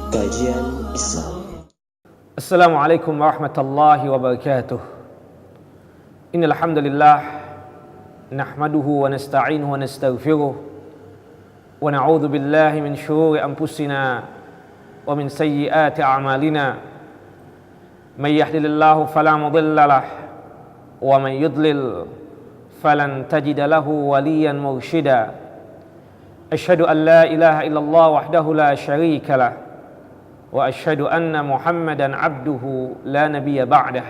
Kajian Islam. Assalamualaikum warahmatullahi wabarakatuh. Innal hamdalillah nahmaduhu wa nasta'inuhu wa nastaghfiruh wa na'udzu billahi min shururi anfusina wa min sayyiati a'malina. May yahdihillahu fala mudilla lahu wa man yudlil falan tajida lahu waliyan mursyida. Asyhadu an la ilaha illallah wahdahu la syarika lah wa asyhadu anna Muhammadan abduhu la nabiyya ba'dah.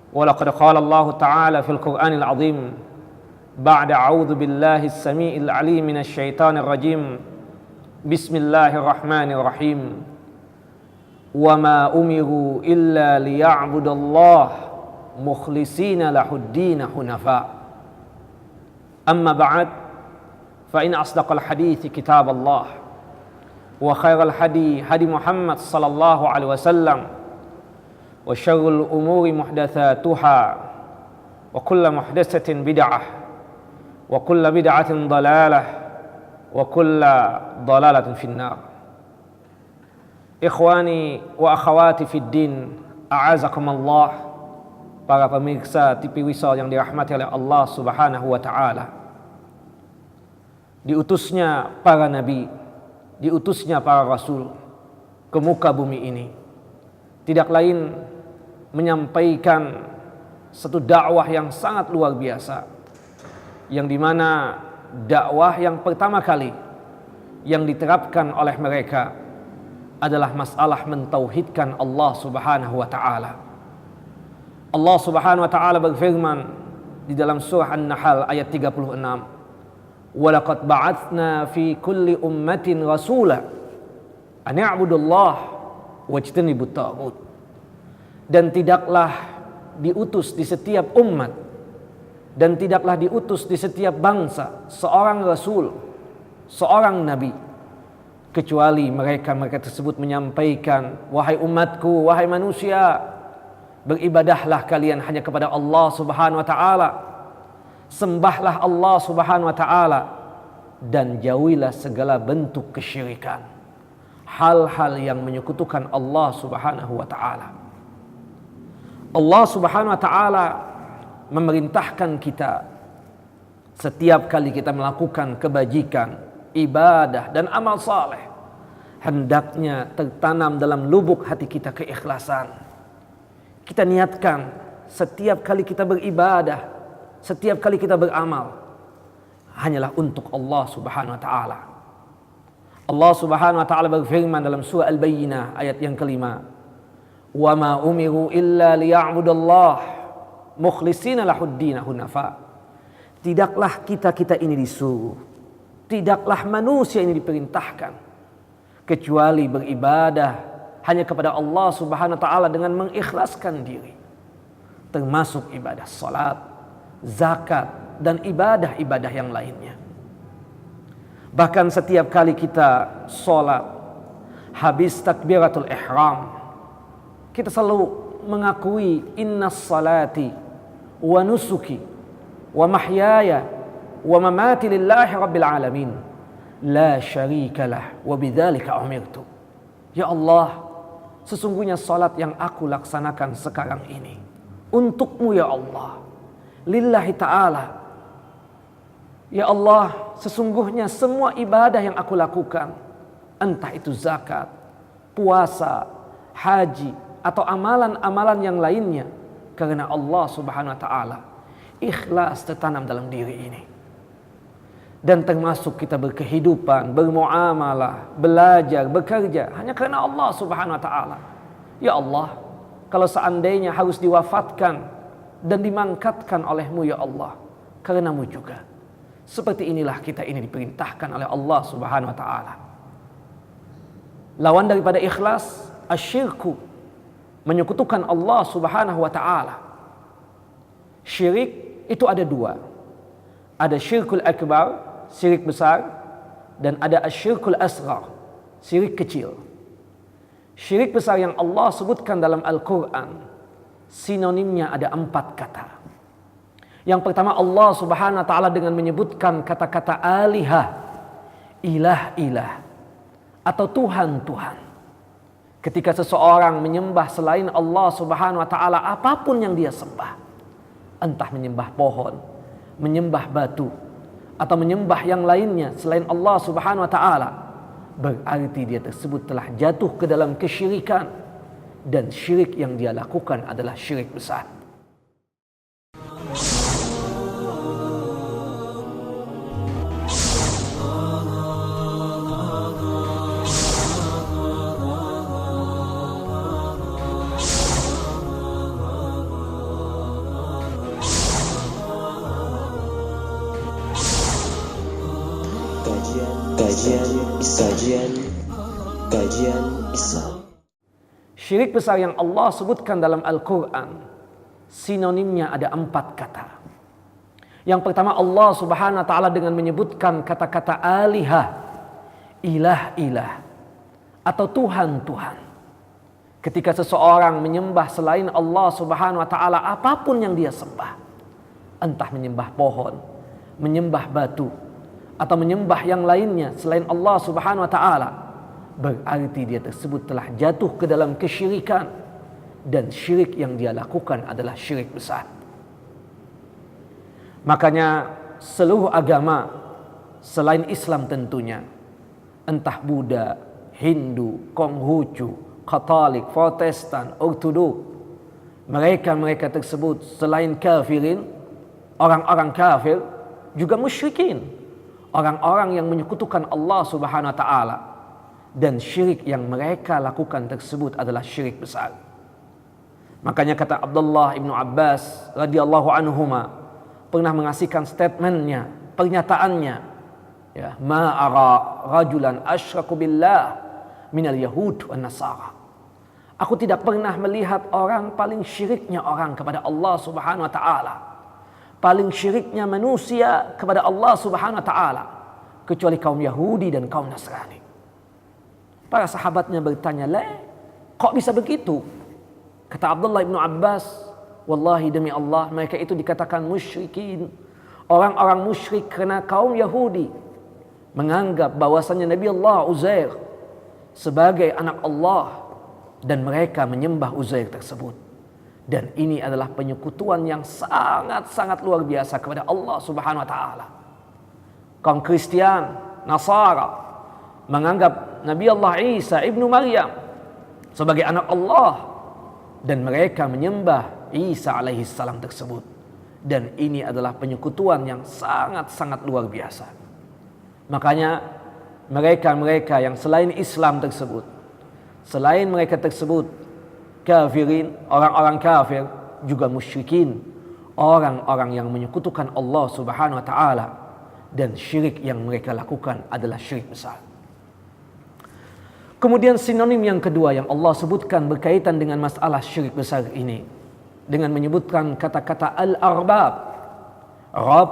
Wa laqad qala Allah ta'ala fil Qur'anil 'azim ba'da a'udzu billahi as-sami'il 'alim minasy syaithanir rajim. Bismillahirrahmanirrahim. Wa ma umiru illa liya'budallaha mukhlishina lahud-din hunafa. Amma ba'd, fa in asdaqal hadithi kitaballah wa khairal hadi hadi Muhammad sallallahu alaihi wasallam wa syarrul umuri muhdatsatuha wa kullu muhdatsatin bid'ah wa kullu bid'atin dhalalah wa kullu dhalalatin finnar. Ikhwani wa akhawati fid din, a'azakumullah, para pemirsa TV Wisal yang dirahmati oleh Allah Subhanahu wa taala. Diutusnya para nabi, diutusnya para rasul ke muka bumi ini tidak lain menyampaikan satu dakwah yang sangat luar biasa, yang dimana dakwah yang pertama kali yang diterapkan oleh mereka adalah masalah mentauhidkan Allah Subhanahu wa taala. Allah Subhanahu wa taala berfirman di dalam surah An-Nahl ayat 36, walaqad ba'atsna fi kulli ummatin rasula an i'budullaha wajtanibut taghut. Dan tidaklah diutus di setiap umat dan tidaklah diutus di setiap bangsa seorang rasul, seorang nabi, kecuali mereka tersebut menyampaikan, wahai umatku, wahai manusia, beribadahlah kalian hanya kepada Allah Subhanahu wa taala. Sembahlah Allah Subhanahu wa taala dan jauhilah segala bentuk kesyirikan, hal-hal yang menyekutukan Allah Subhanahu wa taala. Allah Subhanahu wa taala memerintahkan kita setiap kali kita melakukan kebajikan, ibadah dan amal saleh, hendaknya tertanam dalam lubuk hati kita keikhlasan. Kita niatkan setiap kali kita beribadah, setiap kali kita beramal, hanyalah untuk Allah Subhanahu wa taala. Allah Subhanahu wa taala berfirman dalam surah Al-Bayyinah ayat yang kelima, wa ma umiru illa liya'budallaha mukhlishina lahud-din hunafa. Tidaklah kita ini disuruh, tidaklah manusia ini diperintahkan kecuali beribadah hanya kepada Allah Subhanahu wa taala dengan mengikhlaskan diri, termasuk ibadah salat, zakat, dan ibadah-ibadah yang lainnya. Bahkan setiap kali kita sholat, habis takbiratul ihram, kita selalu mengakui innas salati wa nusuki wa mahyaya wa mamati lillahi rabbil alamin la syarika lah wa bidzalika umirtu. Ya Allah, sesungguhnya salat yang aku laksanakan sekarang ini untukmu ya Allah, lillahi ta'ala. Ya Allah, sesungguhnya semua ibadah yang aku lakukan, entah itu zakat, puasa, haji, atau amalan-amalan yang lainnya, karena Allah Subhanahu wa taala, ikhlas tertanam dalam diri ini. Dan termasuk kita berkehidupan, bermuamalah, belajar, bekerja hanya karena Allah Subhanahu wa taala. Ya Allah, kalau seandainya harus diwafatkan dan dimangkatkan olehmu ya Allah, karenamu juga, seperti inilah kita ini diperintahkan oleh Allah Subhanahu wa taala. Lawan daripada ikhlas, asyirku, menyekutukan Allah Subhanahu wa taala. Syirik itu ada dua. Ada syirkul akbar, syirik besar, dan ada asyirkul asghar, syirik kecil. Syirik besar yang Allah sebutkan dalam Al-Quran, sinonimnya ada 4 kata. Yang pertama, Allah Subhanahu wa taala dengan menyebutkan kata-kata alihah, ilah-ilah atau Tuhan-Tuhan. Ketika seseorang menyembah selain Allah Subhanahu wa taala apapun yang dia sembah, entah menyembah pohon, menyembah batu, atau menyembah yang lainnya selain Allah Subhanahu wa taala, berarti dia tersebut telah jatuh ke dalam kesyirikan, dan syirik yang dia lakukan adalah syirik besar. Kajian Islam. Syirik besar yang Allah sebutkan dalam Al-Quran, sinonimnya ada 4 kata. Yang pertama, Allah Subhanahu wa taala dengan menyebutkan kata-kata alihah, ilah-ilah atau Tuhan-Tuhan. Ketika seseorang menyembah selain Allah Subhanahu wa taala apapun yang dia sembah, entah menyembah pohon, menyembah batu, atau menyembah yang lainnya selain Allah Subhanahu wa taala, berarti dia tersebut telah jatuh ke dalam kesyirikan, dan syirik yang dia lakukan adalah syirik besar. Makanya seluruh agama selain Islam tentunya, entah Buddha, Hindu, Konghucu, Katolik, Protestan, Ortodok, mereka tersebut selain kafirin, orang-orang kafir, juga musyrikin, orang-orang yang menyekutukan Allah Subhanahu wa taala, dan syirik yang mereka lakukan tersebut adalah syirik besar. Makanya kata Abdullah ibnu Abbas radhiyallahu anhuma pernah mengasihkan statementnya, pernyataannya, ya, ma ara rajulan asyraku billah minal yahud wan nasara. Aku tidak pernah melihat orang paling syiriknya orang kepada Allah Subhanahu wa taala, paling syiriknya manusia kepada Allah Subhanahu wa taala, kecuali kaum Yahudi dan kaum Nasrani. Para sahabatnya bertanya, kok bisa begitu? Kata Abdullah ibnu Abbas, wallahi demi Allah, mereka itu dikatakan musyrikin, orang-orang musyrik karena kaum Yahudi menganggap bahwasannya Nabi Allah Uzair sebagai anak Allah, dan mereka menyembah Uzair tersebut. Dan ini adalah penyekutuan yang sangat-sangat luar biasa kepada Allah Subhanahu wa taala. Kaum Kristian, Nasara menganggap Nabi Allah Isa ibnu Maryam sebagai anak Allah, dan mereka menyembah Isa alaihi salam tersebut. Dan ini adalah penyekutuan yang sangat-sangat luar biasa. Makanya mereka yang selain Islam tersebut, selain mereka tersebut kafirin, orang-orang kafir, juga musyrikin, orang-orang yang menyekutukan Allah Subhanahu wa taala, dan syirik yang mereka lakukan adalah syirik besar. Kemudian sinonim yang kedua yang Allah sebutkan berkaitan dengan masalah syirik besar ini, dengan menyebutkan kata-kata al-arbab, Rob.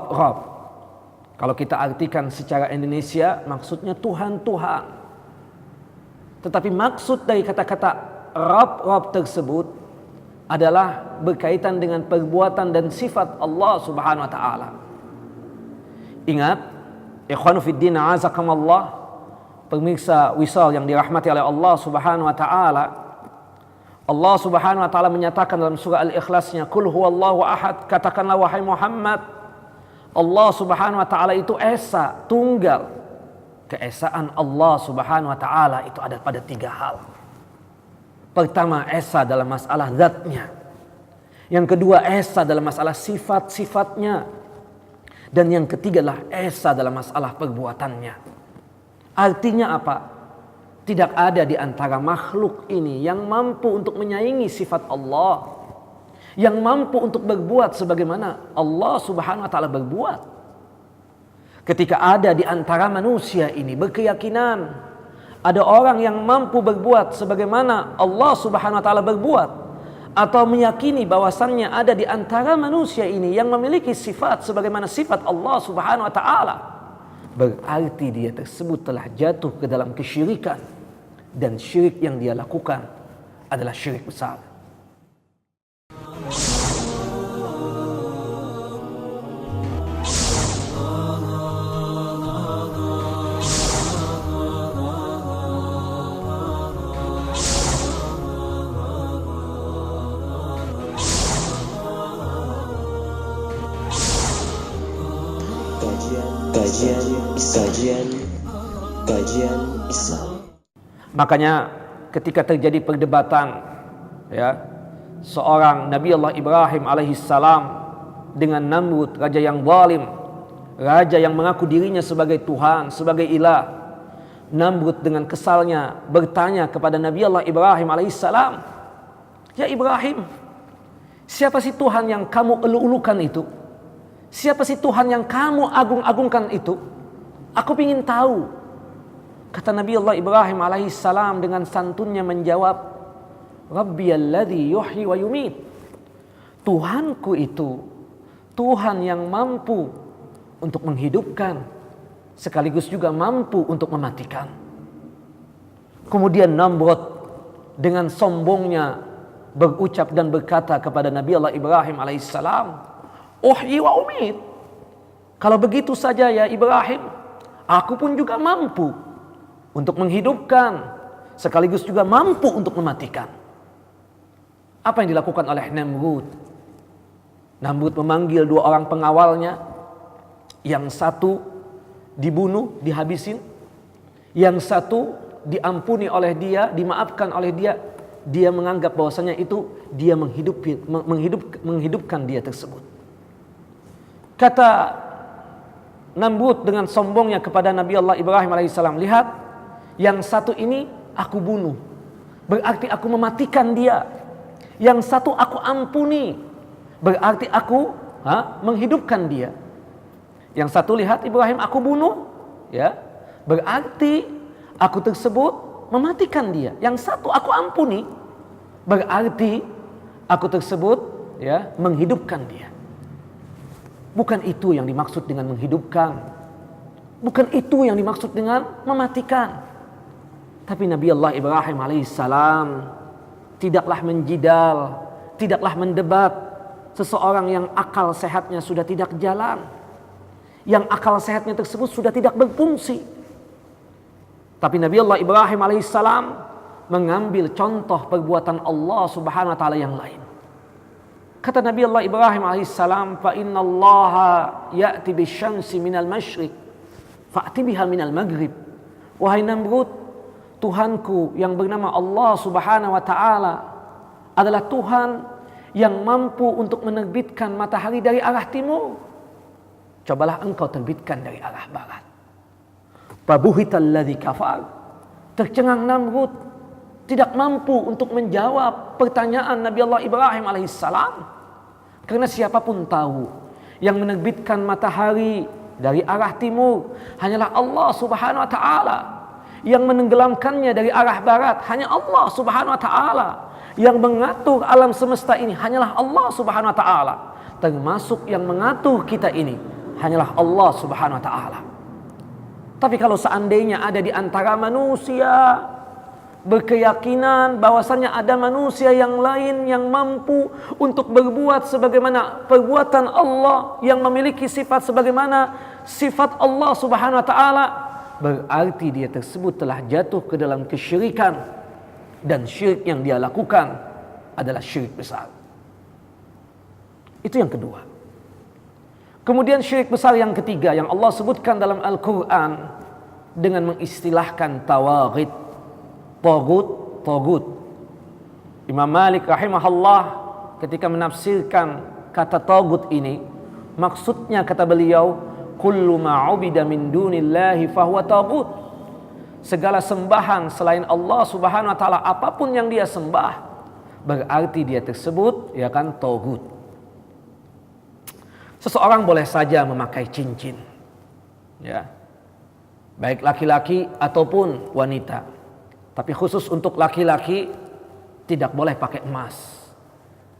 Kalau kita artikan secara Indonesia, maksudnya Tuhan-Tuhan. Tetapi maksud dari kata-kata Rob tersebut adalah berkaitan dengan perbuatan dan sifat Allah Subhanahu wa taala. Ingat, ikhwanu fiddin azakumullah, pemirsa Wisal yang dirahmati oleh Allah Subhanahu wa taala, Allah Subhanahu wa taala menyatakan dalam surah Al-Ikhlasnya, "Qul huwallahu ahad," katakanlah wahai Muhammad, Allah Subhanahu wa taala itu esa, tunggal. Keesaan Allah Subhanahu wa taala itu ada pada 3 hal. Pertama, esa dalam masalah zatnya. Yang kedua, esa dalam masalah sifat-sifatnya. Dan yang ketiga adalah esa dalam masalah perbuatannya. Artinya apa? Tidak ada di antara makhluk ini yang mampu untuk menyaingi sifat Allah, yang mampu untuk berbuat sebagaimana Allah Subhanahu wa taala berbuat. Ketika ada di antara manusia ini berkeyakinan ada orang yang mampu berbuat sebagaimana Allah Subhanahu wa taala berbuat, atau meyakini bahwasannya ada di antara manusia ini yang memiliki sifat sebagaimana sifat Allah Subhanahu wa taala, berarti dia tersebut telah jatuh ke dalam kesyirikan, dan syirik yang dia lakukan adalah syirik besar. Kajian Islam. Makanya ketika terjadi perdebatan ya seorang Nabi Allah Ibrahim alaihissalam dengan Namrud, raja yang zalim, raja yang mengaku dirinya sebagai Tuhan, sebagai ilah. Namrud dengan kesalnya bertanya kepada Nabi Allah Ibrahim alaihissalam, "Ya Ibrahim, siapa sih Tuhan yang kamu elu-elukan itu? Siapa sih Tuhan yang kamu agung-agungkan itu? Aku ingin tahu." Kata Nabi Allah Ibrahim alaihissalam dengan santunnya menjawab, "Rabbiyalladzi yuhyi wa yumit." Tuhanku itu Tuhan yang mampu untuk menghidupkan sekaligus juga mampu untuk mematikan. Kemudian Namrud dengan sombongnya berucap dan berkata kepada Nabi Allah Ibrahim alaihissalam, "Uhyi wa umit." Kalau begitu saja ya Ibrahim, aku pun juga mampu untuk menghidupkan sekaligus juga mampu untuk mematikan. Apa yang dilakukan oleh Namrud? Namrud memanggil dua orang pengawalnya, yang satu dibunuh, dihabisin, yang satu diampuni oleh dia, dimaafkan oleh dia. Dia menganggap bahwasanya itu dia menghidupkan dia tersebut. Kata Namrud dengan sombongnya kepada Nabi Allah Ibrahim alaihissalam, "Lihat, yang satu ini aku bunuh, berarti aku mematikan dia. Yang satu aku ampuni, berarti aku menghidupkan dia. Yang satu lihat Ibrahim aku bunuh, ya, berarti aku tersebut mematikan dia. Yang satu aku ampuni, berarti aku tersebut ya menghidupkan dia." Bukan itu yang dimaksud dengan menghidupkan. Bukan itu yang dimaksud dengan mematikan. Tapi Nabi Allah Ibrahim alaihissalam tidaklah menjidal, tidaklah mendebat seseorang yang akal sehatnya sudah tidak jalan, yang akal sehatnya tersebut sudah tidak berfungsi. Tapi Nabi Allah Ibrahim alaihissalam mengambil contoh perbuatan Allah subhanahu wa ta'ala yang lain. Kata Nabi Allah Ibrahim alaihissalam, "Fa inna Allaha ya'ti bisyamsi minal masyriq fa'ti biha minal maghrib." Wahai Namrud, Tuhanku yang bernama Allah subhanahu wa ta'ala adalah Tuhan yang mampu untuk menerbitkan matahari dari arah timur. Cobalah engkau terbitkan dari arah barat. Fabuhitalladzi kafar. Tercengang Namrud, tidak mampu untuk menjawab pertanyaan Nabi Allah Ibrahim alaihissalam. Karena siapapun tahu yang menerbitkan matahari dari arah timur hanyalah Allah subhanahu wa ta'ala. Yang menenggelamkannya dari arah barat hanya Allah subhanahu wa ta'ala. Yang mengatur alam semesta ini hanyalah Allah subhanahu wa ta'ala. Termasuk yang mengatur kita ini hanyalah Allah subhanahu wa ta'ala. Tapi kalau seandainya ada di antara manusia berkeyakinan bahwasannya ada manusia yang lain yang mampu untuk berbuat sebagaimana perbuatan Allah, yang memiliki sifat sebagaimana sifat Allah subhanahu wa ta'ala, berarti dia tersebut telah jatuh ke dalam kesyirikan. Dan syirik yang dia lakukan adalah syirik besar. Itu yang kedua. Kemudian syirik besar yang ketiga yang Allah sebutkan dalam Al-Quran dengan mengistilahkan tawaghit, tagut. Imam Malik rahimahullah ketika menafsirkan kata tagut ini, maksudnya kata beliau, kullu ma'ubida min dunillahi fahuwa tagut. Segala sembahan selain Allah subhanahu wa ta'ala, apapun yang dia sembah, berarti dia tersebut ya kan tagut. Seseorang boleh saja memakai cincin, ya, baik laki-laki ataupun wanita. Tapi khusus untuk laki-laki tidak boleh pakai emas,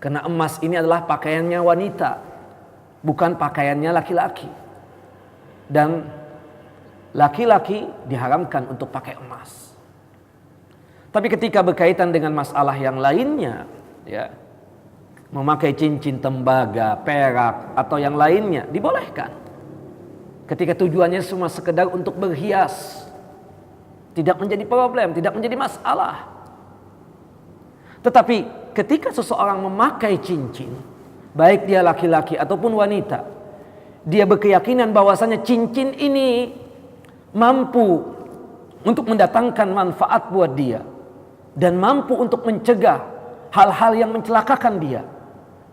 karena emas ini adalah pakaiannya wanita, bukan pakaiannya laki-laki. Dan laki-laki diharamkan untuk pakai emas. Tapi ketika berkaitan dengan masalah yang lainnya, ya, memakai cincin tembaga, perak, atau yang lainnya dibolehkan. Ketika tujuannya cuma sekedar untuk berhias, tidak menjadi problem, tidak menjadi masalah. Tetapi ketika seseorang memakai cincin, baik dia laki-laki ataupun wanita, dia berkeyakinan bahwasanya cincin ini mampu untuk mendatangkan manfaat buat dia dan mampu untuk mencegah hal-hal yang mencelakakan dia,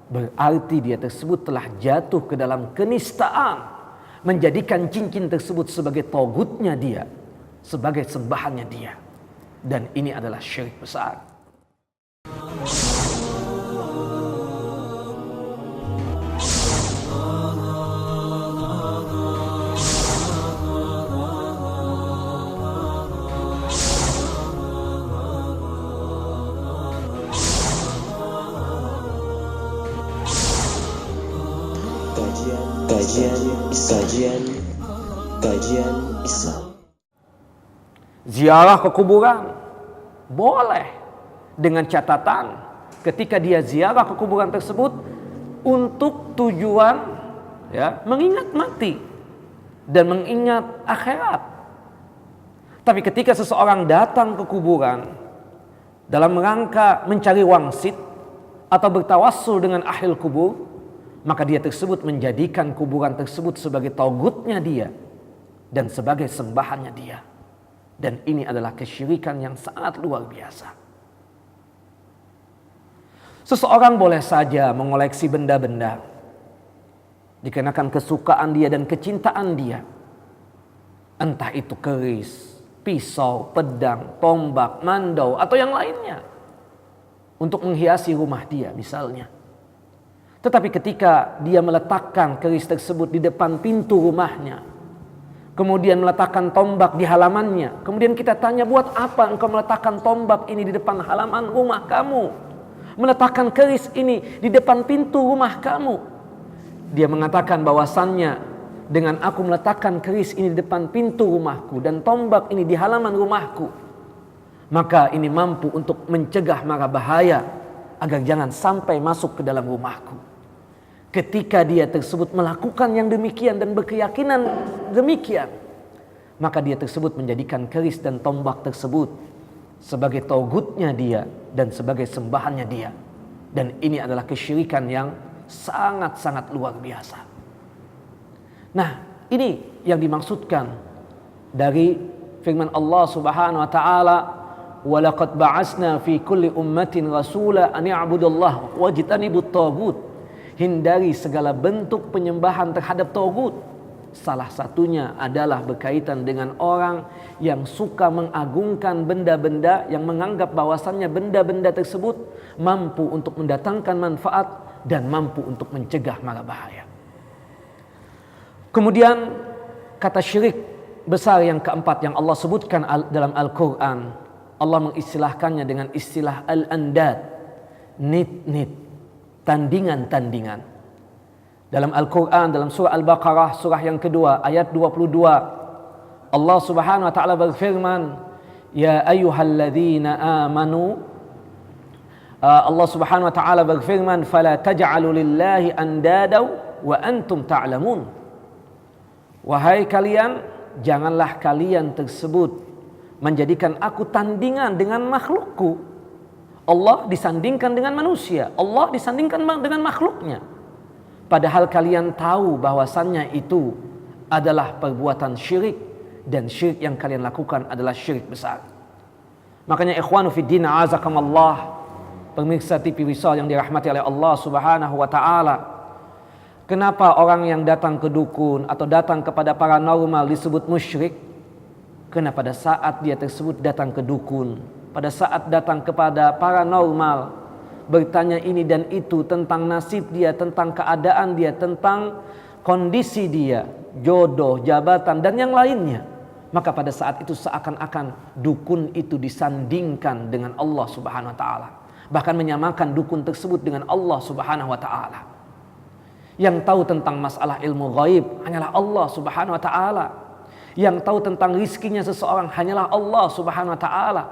berarti dia tersebut telah jatuh ke dalam kenistaan, menjadikan cincin tersebut sebagai togutnya dia, sebagai sembahannya dia. Dan ini adalah syirik besar. Kajian Islam. Ziarah ke kuburan boleh, dengan catatan ketika dia ziarah ke kuburan tersebut untuk tujuan mengingat mati dan mengingat akhirat. Tapi ketika seseorang datang ke kuburan dalam rangka mencari wangsit atau bertawassul dengan ahli kubur, maka dia tersebut menjadikan kuburan tersebut sebagai tauhidnya dia dan sebagai sembahannya dia. Dan ini adalah kesyirikan yang sangat luar biasa. Seseorang boleh saja mengoleksi benda-benda dikarenakan kesukaan dia dan kecintaan dia. Entah itu keris, pisau, pedang, tombak, mandau, atau yang lainnya, untuk menghiasi rumah dia misalnya. Tetapi ketika dia meletakkan keris tersebut di depan pintu rumahnya, kemudian meletakkan tombak di halamannya, kemudian kita tanya, buat apa engkau meletakkan tombak ini di depan halaman rumah kamu? Meletakkan keris ini di depan pintu rumah kamu? Dia mengatakan bahwasannya dengan aku meletakkan keris ini di depan pintu rumahku dan tombak ini di halaman rumahku, maka ini mampu untuk mencegah mara bahaya agar jangan sampai masuk ke dalam rumahku. Ketika dia tersebut melakukan yang demikian dan berkeyakinan demikian, maka dia tersebut menjadikan keris dan tombak tersebut sebagai tauhidnya dia dan sebagai sembahannya dia. Dan ini adalah kesyirikan yang sangat-sangat luar biasa. Nah, ini yang dimaksudkan dari firman Allah Subhanahu wa taala, "Wa laqad ba'atsna fi kulli ummatin rasula an ya'budullaha wajtanibut taghut." Hindari segala bentuk penyembahan terhadap taghut. Salah satunya adalah berkaitan dengan orang yang suka mengagungkan benda-benda yang menganggap bahwasannya benda-benda tersebut mampu untuk mendatangkan manfaat dan mampu untuk mencegah mara bahaya. Kemudian kata syirik besar yang keempat yang Allah sebutkan dalam Al-Quran, Allah mengistilahkannya dengan istilah al-andad, nit-nit, tandingan-tandingan. Dalam Al-Quran, dalam surah Al-Baqarah, surah yang kedua, ayat 22, Allah Subhanahu wa ta'ala berfirman, Ya ayyuhalladzina amanu, Allah Subhanahu wa ta'ala berfirman, Fala taj'alu lillahi andadaw wa antum ta'lamun. Wahai kalian, janganlah kalian tersebut menjadikan aku tandingan dengan makhlukku. Allah disandingkan dengan manusia, Allah disandingkan dengan makhluknya. Padahal kalian tahu bahwasannya itu adalah perbuatan syirik, dan syirik yang kalian lakukan adalah syirik besar. Makanya ikhwanu fiddin azakumullah, pemirsa TV Wisal yang dirahmati oleh Allah Subhanahu wa taala, kenapa orang yang datang ke dukun atau datang kepada paranormal disebut musyrik? Karena pada saat dia tersebut datang ke dukun, pada saat datang kepada paranormal, bertanya ini dan itu tentang nasib dia, tentang keadaan dia, tentang kondisi dia, jodoh, jabatan, dan yang lainnya, maka pada saat itu seakan-akan dukun itu disandingkan dengan Allah Subhanahu wa ta'ala. Bahkan menyamakan dukun tersebut dengan Allah Subhanahu wa ta'ala. Yang tahu tentang masalah ilmu ghaib hanyalah Allah Subhanahu wa ta'ala. Yang tahu tentang rizkinya seseorang hanyalah Allah Subhanahu wa ta'ala.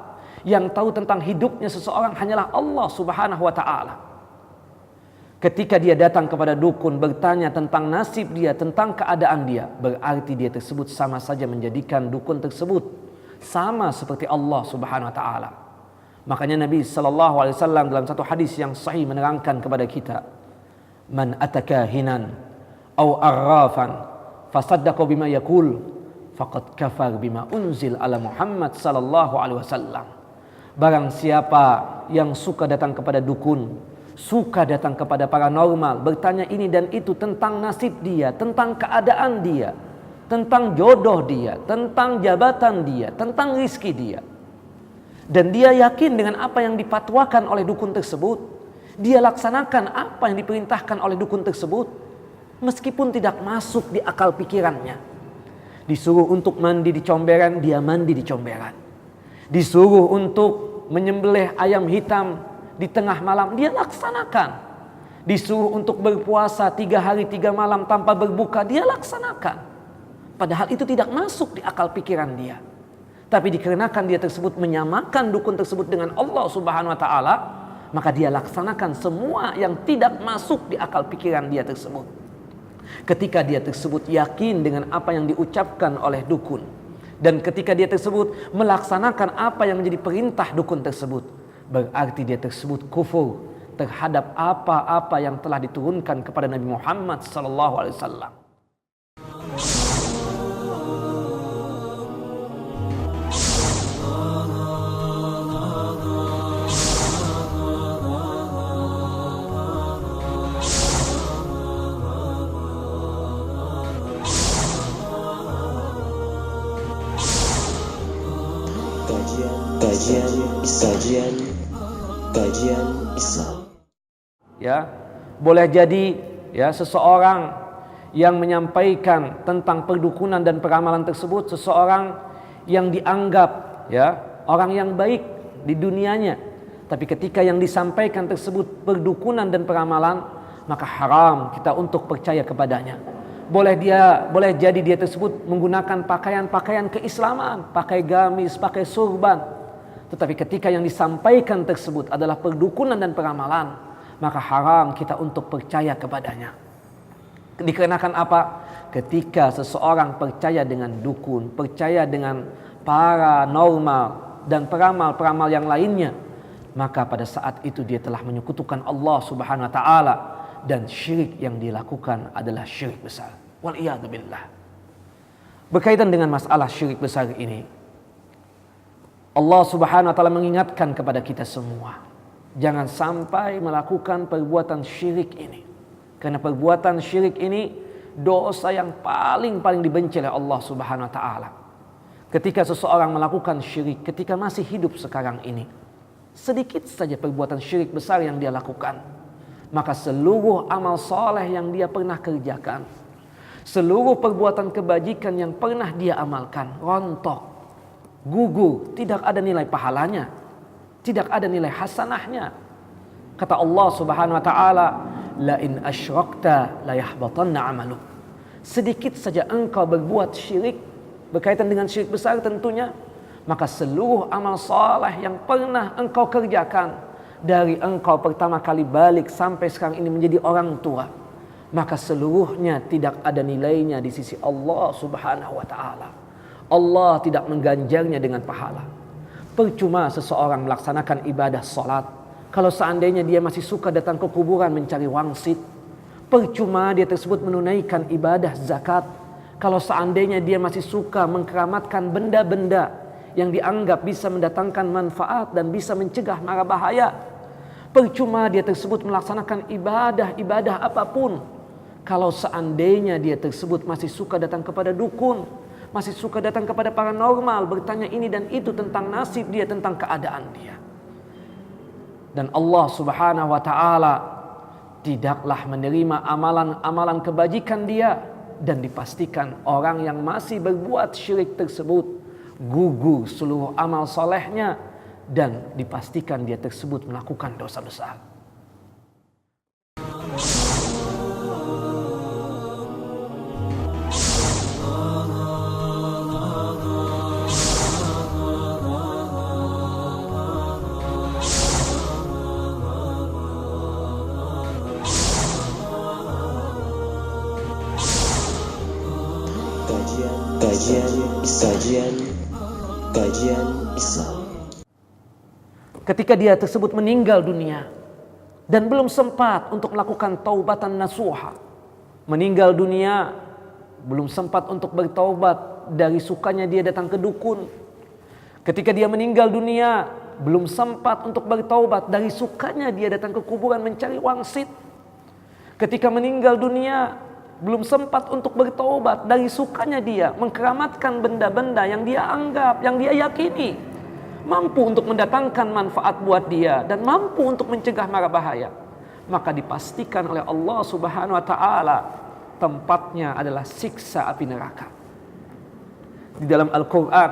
Yang tahu tentang hidupnya seseorang hanyalah Allah Subhanahu wa ta'ala. Ketika dia datang kepada dukun bertanya tentang nasib dia, tentang keadaan dia, berarti dia tersebut sama saja menjadikan dukun tersebut sama seperti Allah Subhanahu wa ta'ala. Makanya Nabi SAW dalam satu hadis yang sahih menerangkan kepada kita, Man atakahinan au arrafan fasaddaqa bima yaqul faqad kafar bima unzil ala Muhammad sallallahu alaihi wasallam. Barang siapa yang suka datang kepada dukun, suka datang kepada paranormal, bertanya ini dan itu tentang nasib dia, tentang keadaan dia, tentang jodoh dia, tentang jabatan dia, tentang rizki dia, dan dia yakin dengan apa yang dipatwakan oleh dukun tersebut, dia laksanakan apa yang diperintahkan oleh dukun tersebut, meskipun tidak masuk di akal pikirannya. Disuruh untuk mandi di comberan, dia mandi di comberan. Disuruh untuk menyembelih ayam hitam di tengah malam, dia laksanakan. Disuruh untuk berpuasa 3 hari 3 malam tanpa berbuka, dia laksanakan. Padahal itu tidak masuk di akal pikiran dia. Tapi dikarenakan dia tersebut menyamakan dukun tersebut dengan Allah Subhanahu wa taala, maka dia laksanakan semua yang tidak masuk di akal pikiran dia tersebut. Ketika dia tersebut yakin dengan apa yang diucapkan oleh dukun, dan ketika dia tersebut melaksanakan apa yang menjadi perintah dukun tersebut, berarti dia tersebut kufur terhadap apa-apa yang telah diturunkan kepada Nabi Muhammad sallallahu alaihi wasallam. Kajian Islam. Ya, boleh jadi ya seseorang yang menyampaikan tentang perdukunan dan peramalan tersebut, seseorang yang dianggap ya orang yang baik di dunianya, tapi ketika yang disampaikan tersebut perdukunan dan peramalan, maka haram kita untuk percaya kepadanya. Boleh jadi dia tersebut menggunakan pakaian-pakaian keislaman, pakai gamis, pakai surban, tetapi ketika yang disampaikan tersebut adalah perdukunan dan peramalan, maka haram kita untuk percaya kepadanya. Dikarenakan apa? Ketika seseorang percaya dengan dukun, percaya dengan paranormal dan peramal-peramal yang lainnya, maka pada saat itu dia telah menyekutukan Allah Subhanahu wa taala, dan syirik yang dilakukan adalah syirik besar. Wal iyadu billah. Berkaitan dengan masalah syirik besar ini, Allah Subhanahu wa taala mengingatkan kepada kita semua, jangan sampai melakukan perbuatan syirik ini. Karena perbuatan syirik ini dosa yang paling dibenci oleh Allah Subhanahu wa taala. Ketika seseorang melakukan syirik ketika masih hidup sekarang ini, sedikit saja perbuatan syirik besar yang dia lakukan, maka seluruh amal soleh yang dia pernah kerjakan, seluruh perbuatan kebajikan yang pernah dia amalkan, rontok, gugur, tidak ada nilai pahalanya, tidak ada nilai hasanahnya. Kata Allah Subhanahu wa taala, la in asyrakta la yahbatanna 'amaluk. Sedikit saja engkau berbuat syirik, berkaitan dengan syirik besar tentunya, maka seluruh amal saleh yang pernah engkau kerjakan, dari engkau pertama kali balik sampai sekarang ini menjadi orang tua, maka seluruhnya tidak ada nilainya di sisi Allah Subhanahu wa taala. Allah tidak mengganjarnya dengan pahala. Percuma seseorang melaksanakan ibadah salat kalau seandainya dia masih suka datang ke kuburan mencari wangsit. Percuma dia tersebut menunaikan ibadah zakat kalau seandainya dia masih suka mengkeramatkan benda-benda yang dianggap bisa mendatangkan manfaat dan bisa mencegah mara bahaya. Percuma dia tersebut melaksanakan ibadah apapun kalau seandainya dia tersebut masih suka datang kepada dukun, masih suka datang kepada paranormal, bertanya ini dan itu tentang nasib dia, tentang keadaan dia. Dan Allah Subhanahu wa taala tidaklah menerima amalan-amalan kebajikan dia, dan dipastikan orang yang masih berbuat syirik tersebut gugur seluruh amal solehnya, dan dipastikan dia tersebut melakukan dosa besar. Kajian Islam. Ketika dia tersebut meninggal dunia dan belum sempat untuk melakukan taubatan nasuha, meninggal dunia belum sempat untuk bertaubat dari sukanya dia datang ke dukun. Ketika dia meninggal dunia belum sempat untuk bertaubat dari sukanya dia datang ke kuburan mencari wangsit. Ketika meninggal dunia belum sempat untuk bertaubat dari sukanya dia mengkeramatkan benda-benda yang dia anggap, yang dia yakini mampu untuk mendatangkan manfaat buat dia dan mampu untuk mencegah mara bahaya. Maka dipastikan oleh Allah Subhanahu wa taala tempatnya adalah siksa api neraka. Di dalam Al-Qur'an,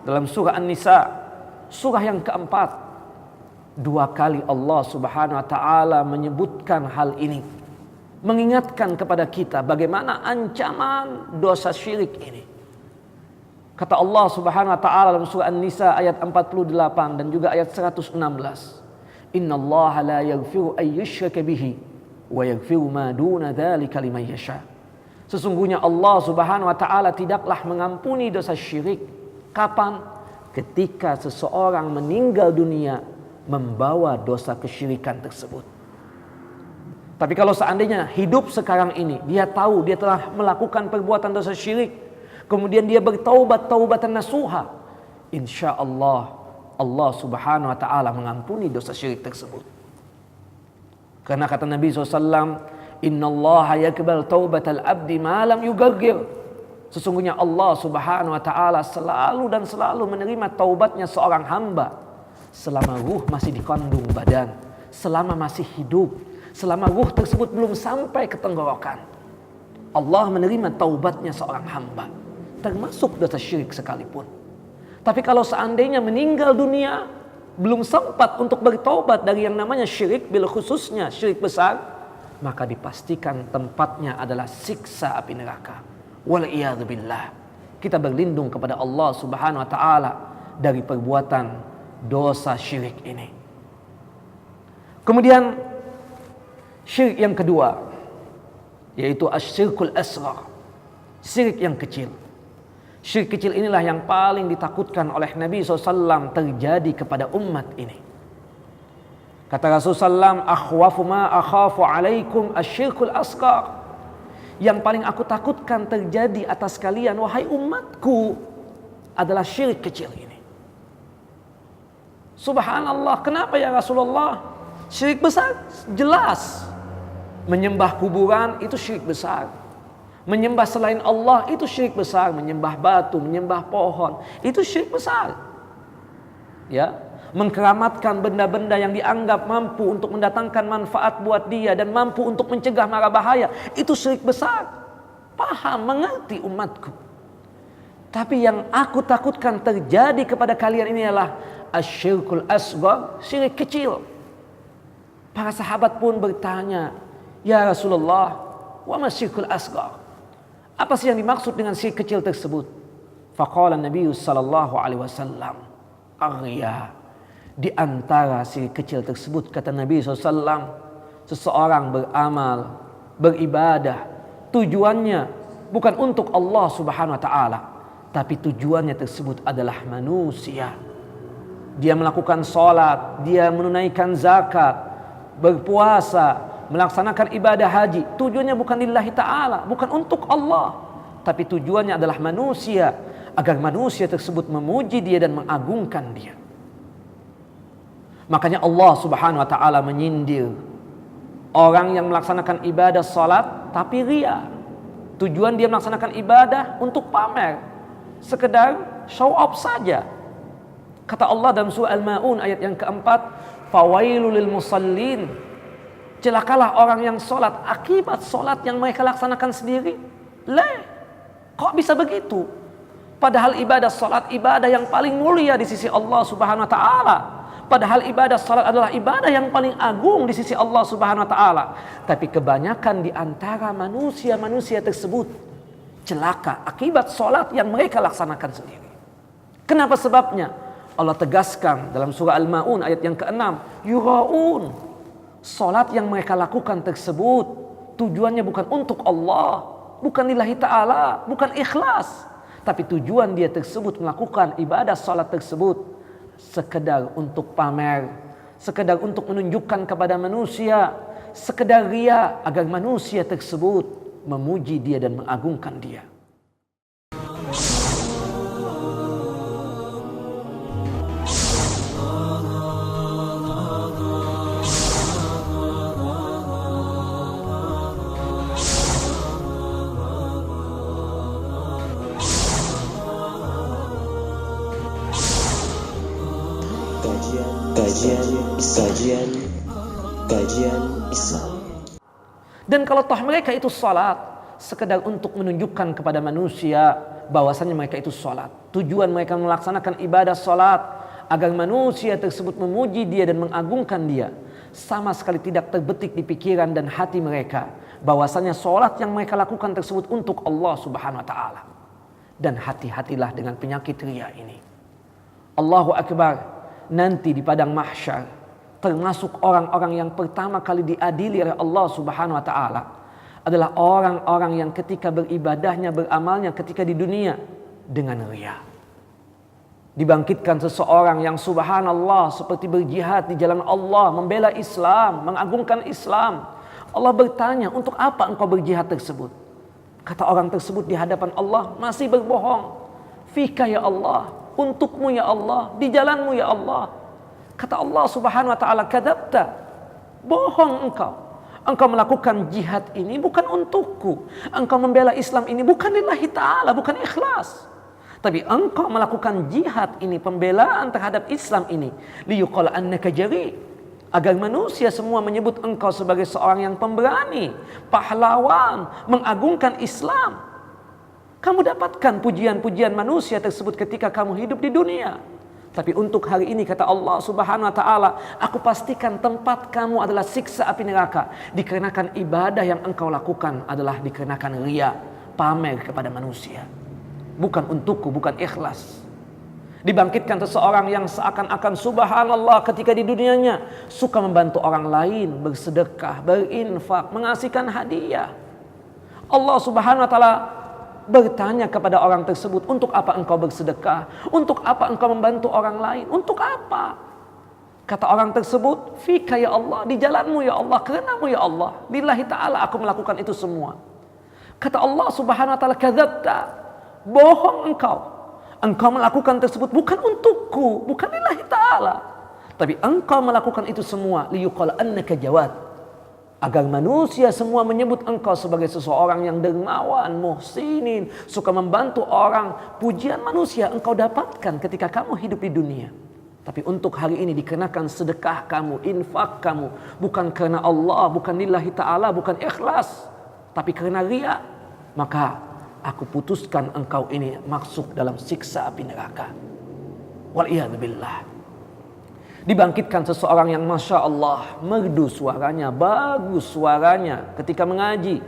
dalam surah An-Nisa, surah yang keempat, 2 kali Allah Subhanahu wa taala menyebutkan hal ini, mengingatkan kepada kita bagaimana ancaman dosa syirik ini. Kata Allah Subhanahu wa taala dalam surah An-Nisa ayat 48 dan juga ayat 116, "Innallaha la yaghfiru ay yushraka bihi wa yaghfiru ma duna dzalika liman yasha." Sesungguhnya Allah Subhanahu wa taala tidaklah mengampuni dosa syirik. Kapan? Ketika seseorang meninggal dunia membawa dosa kesyirikan tersebut. Tapi kalau seandainya hidup sekarang ini dia tahu dia telah melakukan perbuatan dosa syirik, kemudian dia bertaubat taubatan nasuha, insya Allah Allah Subhanahu wa taala mengampuni dosa syirik tersebut. Karena kata Nabi SAW, "Innallaha yaqbal taubatal abdi ma lam yugargir." Sesungguhnya Allah Subhanahu wa taala selalu dan selalu menerima taubatnya seorang hamba selama ruh masih di kandung badan, selama masih hidup, selama ruh tersebut belum sampai ke tenggorokan. Allah menerima taubatnya seorang hamba, termasuk dosa syirik sekalipun. Tapi kalau seandainya meninggal dunia belum sempat untuk bertaubat dari yang namanya syirik, bil khususnya syirik besar, maka dipastikan tempatnya adalah siksa api neraka. Wal'iyadzubillah. Kita berlindung kepada Allah Subhanahu wa taala dari perbuatan dosa syirik ini. Kemudian syirik yang kedua yaitu asyirkul asghar, syirik yang kecil. Syirik kecil inilah yang paling ditakutkan oleh Nabi SAW terjadi kepada umat ini. Kata Rasulullah SAW, "Akhwafu ma akhafu alaikum asyirkul asghar." Yang paling aku takutkan terjadi atas kalian, wahai umatku, adalah syirik kecil ini. Subhanallah, kenapa ya Rasulullah? Syirik besar jelas. Menyembah kuburan itu syirik besar. Menyembah selain Allah itu syirik besar. Menyembah batu, menyembah pohon itu syirik besar. Ya, mengkeramatkan benda-benda yang dianggap mampu untuk mendatangkan manfaat buat dia dan mampu untuk mencegah mara bahaya itu syirik besar. Paham, mengerti umatku. Tapi yang aku takutkan terjadi kepada kalian ini adalah asyirkul asghar, syirik kecil. Para sahabat pun bertanya, "Ya Rasulullah, wa ma syirkul asghar?" Apa sih yang dimaksud dengan syirik kecil tersebut? Faqala Nabi sallallahu alaihi wasallam, "Ar-riya." Di antara syirik kecil tersebut, kata Nabi SAW, seseorang beramal, beribadah, tujuannya bukan untuk Allah Subhanahu wa taala, tapi tujuannya tersebut adalah manusia. Dia melakukan sholat, dia menunaikan zakat, berpuasa, melaksanakan ibadah haji, tujuannya bukan lillahi ta'ala, bukan untuk Allah, tapi tujuannya adalah manusia, agar manusia tersebut memuji dia dan mengagungkan dia. Makanya Allah Subhanahu wa taala menyindir orang yang melaksanakan ibadah salat tapi riya. Tujuan dia melaksanakan ibadah untuk pamer, sekedar show off saja. Kata Allah dalam surah Al-Maun ayat yang keempat, "Fawailul lil musallin." Celakalah orang yang salat akibat salat yang mereka laksanakan sendiri. Kok bisa begitu? Padahal ibadah salat ibadah yang paling mulia di sisi Allah Subhanahu wa taala. Padahal ibadah salat adalah ibadah yang paling agung di sisi Allah Subhanahu wa taala. Tapi kebanyakan di antara manusia-manusia tersebut celaka akibat salat yang mereka laksanakan sendiri. Kenapa sebabnya? Allah tegaskan dalam surah Al-Maun ayat yang ke-6, yuraun. Salat yang mereka lakukan tersebut tujuannya bukan untuk Allah, bukan lillahi ta'ala, bukan ikhlas. Tapi tujuan dia tersebut melakukan ibadah salat tersebut sekedar untuk pamer, sekedar untuk menunjukkan kepada manusia, sekedar ria agar manusia tersebut memuji dia dan mengagungkan dia. Kajian Islam. Dan kalau toh mereka itu salat sekedar untuk menunjukkan kepada manusia bahwasanya mereka itu salat, tujuan mereka melaksanakan ibadah salat agar manusia tersebut memuji dia dan mengagungkan dia, sama sekali tidak terbetik di pikiran dan hati mereka bahwasanya salat yang mereka lakukan tersebut untuk Allah Subhanahu wa taala. Dan hati-hatilah dengan penyakit riya ini. Allahu Akbar. Nanti di padang mahsyar termasuk orang-orang yang pertama kali diadili oleh Allah Subhanahu wa taala adalah orang-orang yang ketika beribadahnya, beramalnya ketika di dunia dengan riya. Dibangkitkan seseorang yang subhanallah seperti berjihad di jalan Allah, membela Islam, mengagungkan Islam. Allah bertanya, "Untuk apa engkau berjihad tersebut?" Kata orang tersebut di hadapan Allah, "Masih berbohong." "Fika ya Allah." Untukmu ya Allah, di jalanmu ya Allah. Kata Allah Subhanahu wa taala, "Kadzabta." Bohong engkau. Engkau melakukan jihad ini bukan untukku. Engkau membela Islam ini bukan lillahi ta'ala, bukan ikhlas. Tapi engkau melakukan jihad ini, pembelaan terhadap Islam ini, liyuqala annaka jari. Agar manusia semua menyebut engkau sebagai seorang yang pemberani, pahlawan, mengagungkan Islam. Kamu dapatkan pujian-pujian manusia tersebut ketika kamu hidup di dunia. Tapi untuk hari ini kata Allah Subhanahu wa taala, aku pastikan tempat kamu adalah siksa api neraka. Dikarenakan ibadah yang engkau lakukan adalah dikarenakan riya, pamer kepada manusia. Bukan untukku, bukan ikhlas. Dibangkitkan seseorang yang seakan-akan subhanallah ketika di dunianya suka membantu orang lain, bersedekah, berinfak, mengasihkan hadiah. Allah Subhanahu wa taala bertanya kepada orang tersebut, "Untuk apa engkau bersedekah? Untuk apa engkau membantu orang lain? Untuk apa?" Kata orang tersebut, "Fika ya Allah, di jalanmu ya Allah, karenamu ya Allah, lillahi ta'ala aku melakukan itu semua." Kata Allah Subhanahu wa taala, "Kadzabta." Bohong engkau. Engkau melakukan tersebut bukan untukku, bukan lillahi ta'ala. Tapi engkau melakukan itu semua liyuqala annaka jawad. Agar manusia semua menyebut engkau sebagai seseorang yang dermawan, muhsinin, suka membantu orang. Pujian manusia engkau dapatkan ketika kamu hidup di dunia. Tapi untuk hari ini dikenakan sedekah kamu, infak kamu, bukan karena Allah, bukan lillahi ta'ala, bukan ikhlas, tapi karena riya. Maka aku putuskan engkau ini masuk dalam siksa api neraka. Wal'iyadzubillah. Dibangkitkan seseorang yang Masya Allah merdu suaranya, bagus suaranya ketika mengaji,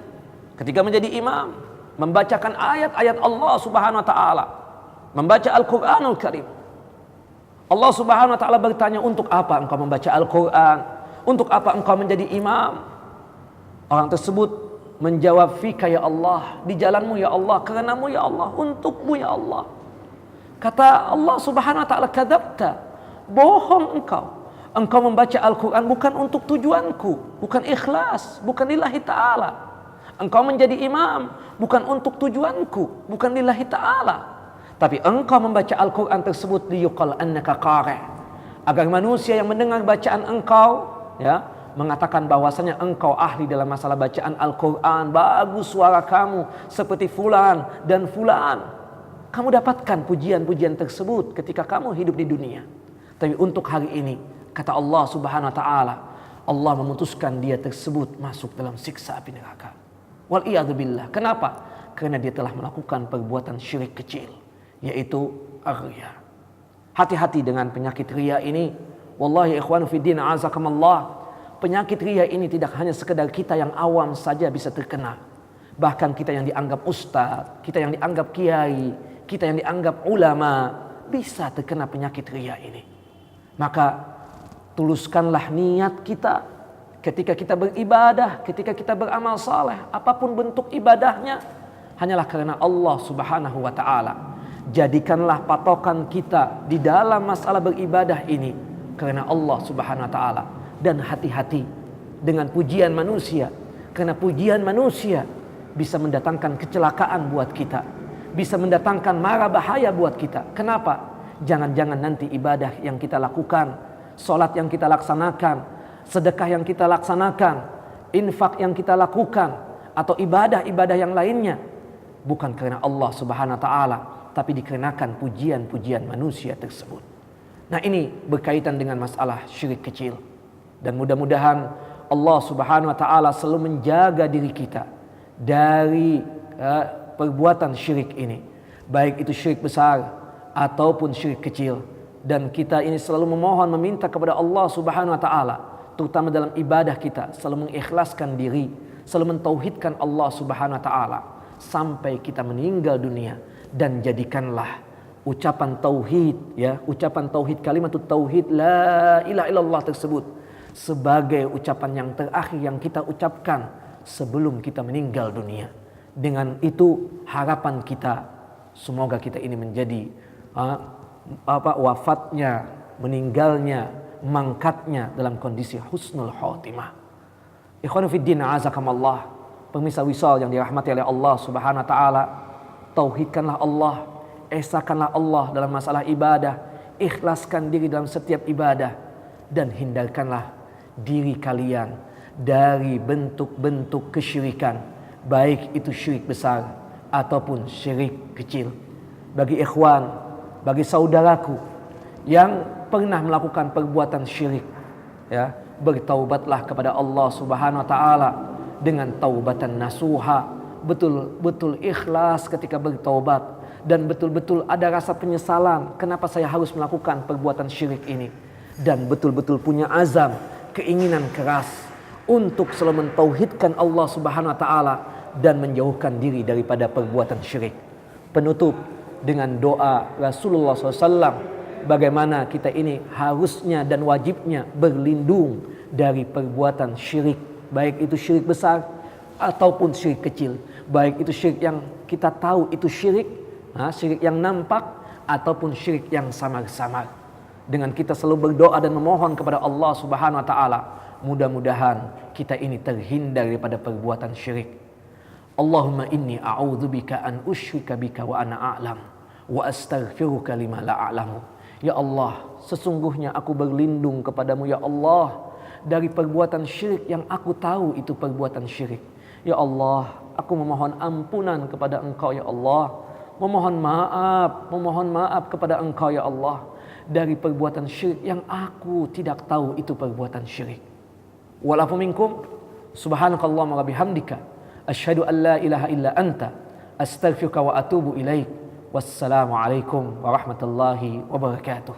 ketika menjadi imam, membacakan ayat-ayat Allah Subhanahu wa taala, membaca Al-Qur'anul Karim. Allah Subhanahu wa taala bertanya, "Untuk apa engkau membaca Al-Qur'an? Untuk apa engkau menjadi imam?" Orang tersebut menjawab, "Fika ya Allah, di jalanmu ya Allah, karenamu ya Allah, untukmu ya Allah." Kata Allah Subhanahu wa taala, "Kadzabta." Bohong engkau. Engkau membaca Al-Quran bukan untuk tujuanku, bukan ikhlas, bukan lillahi ta'ala. Engkau menjadi imam bukan untuk tujuanku, bukan lillahi ta'ala. Tapi engkau membaca Al-Quran tersebut liyuqal annaka qari'. Agar manusia yang mendengar bacaan engkau ya mengatakan bahwasanya engkau ahli dalam masalah bacaan Al-Quran. Bagus suara kamu seperti fulan dan fulan. Kamu dapatkan pujian-pujian tersebut ketika kamu hidup di dunia. Tapi untuk hari ini, kata Allah Subhanahu wa taala, Allah memutuskan dia tersebut masuk dalam siksa api neraka. Wal'iyadzubillah. Kenapa? Karena dia telah melakukan perbuatan syirik kecil, yaitu riya. Hati-hati dengan penyakit riya ini. Wallahi ikhwanu fiddin azakumullah. Penyakit riya ini tidak hanya sekedar kita yang awam saja bisa terkena. Bahkan kita yang dianggap ustaz, kita yang dianggap kiai, kita yang dianggap ulama bisa terkena penyakit riya ini. Maka tuluskanlah niat kita ketika kita beribadah, ketika kita beramal saleh, apapun bentuk ibadahnya, hanyalah karena Allah Subhanahu wa taala. Jadikanlah patokan kita di dalam masalah beribadah ini karena Allah Subhanahu wa taala. Dan hati-hati dengan pujian manusia, karena pujian manusia bisa mendatangkan kecelakaan buat kita, bisa mendatangkan mara bahaya buat kita. Kenapa? Jangan-jangan nanti ibadah yang kita lakukan, sholat yang kita laksanakan, sedekah yang kita laksanakan, infak yang kita lakukan, atau ibadah-ibadah yang lainnya, bukan karena Allah Subhanahu wa ta'ala, tapi dikarenakan pujian-pujian manusia tersebut. Nah, ini berkaitan dengan masalah syirik kecil. Dan mudah-mudahan Allah Subhanahu wa ta'ala selalu menjaga diri kita dari perbuatan syirik ini, baik itu syirik besar ataupun syirik kecil. Dan kita ini selalu memohon, meminta kepada Allah Subhanahu wa ta'ala, terutama dalam ibadah kita, selalu mengikhlaskan diri, selalu mentauhidkan Allah Subhanahu wa ta'ala sampai kita meninggal dunia. Dan jadikanlah ucapan tauhid, ya, ucapan tauhid, kalimat tauhid la ilaha illallah tersebut sebagai ucapan yang terakhir yang kita ucapkan sebelum kita meninggal dunia. Dengan itu harapan kita, semoga kita ini menjadi wafatnya, meninggalnya, mangkatnya dalam kondisi husnul khotimah. Ikhwanu fiddin, azakumullah, pemirsa Wisal yang dirahmati oleh Allah Subhanahu wa ta'ala, tauhidkanlah Allah, esakanlah Allah dalam masalah ibadah, ikhlaskan diri dalam setiap ibadah, dan hindarkanlah diri kalian dari bentuk-bentuk kesyirikan, baik itu syirik besar ataupun syirik kecil. Bagi ikhwan, bagi saudaraku yang pernah melakukan perbuatan syirik, ya, bertaubatlah kepada Allah Subhanahu wa ta'ala dengan taubatan nasuha, betul-betul ikhlas ketika bertaubat, dan betul-betul ada rasa penyesalan kenapa saya harus melakukan perbuatan syirik ini, dan betul-betul punya azam, keinginan keras untuk selalu mentauhidkan Allah Subhanahu wa ta'ala dan menjauhkan diri daripada perbuatan syirik. Penutup dengan doa Rasulullah SAW, bagaimana kita ini harusnya dan wajibnya berlindung dari perbuatan syirik, baik itu syirik besar ataupun syirik kecil, baik itu syirik yang kita tahu itu syirik, syirik yang nampak, ataupun syirik yang samar-samar. Dengan kita selalu berdoa dan memohon kepada Allah Subhanahu wa ta'ala, mudah-mudahan kita ini terhindar daripada perbuatan syirik. Allahumma inni a'udzubika an usyrika bika wa ana a'lam wa astaghfiruka lima la a'lamu. Ya Allah, sesungguhnya aku berlindung kepadamu ya Allah dari perbuatan syirik yang aku tahu itu perbuatan syirik. Ya Allah, aku memohon ampunan kepada Engkau ya Allah, memohon maaf kepada Engkau ya Allah dari perbuatan syirik yang aku tidak tahu itu perbuatan syirik. Walafu minkum subhanakallahumma wa bihamdika asyhadu an la ilaha illa anta astaghfiruka wa atubu ilaik. Wassalamu alaikum warahmatullahi wabarakatuh.